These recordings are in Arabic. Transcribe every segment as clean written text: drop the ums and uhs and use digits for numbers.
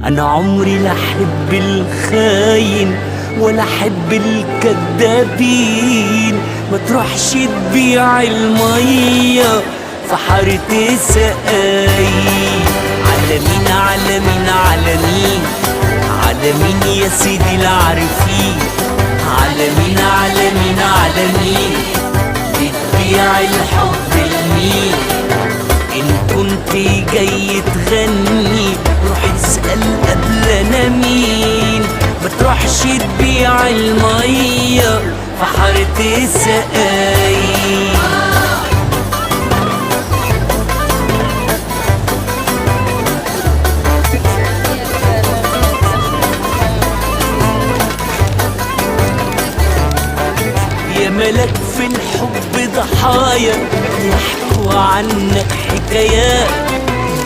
انا عمري لا احب الخاين ولا احب الكدابين. ما تروحش تبيع المية في حارة سقاي. على مين على مين على مين على مين يا سيدي العارفين؟ على مين على مين على مين بتبيع الحب لمين؟ إن كنت جاي تغني روح اسأل قبل أنا مين. ما تروحش تبيع المية في حارة سقاي. يا ملك في الحب ضحايا يحكوا عنك حكايات،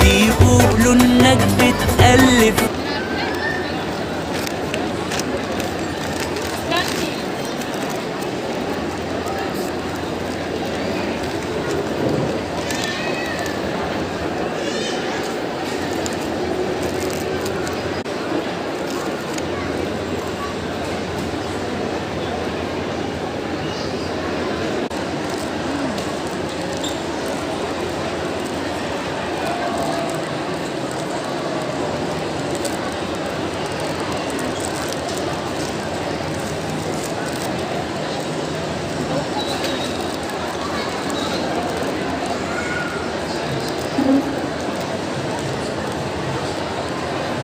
بيقولوا انك بتألف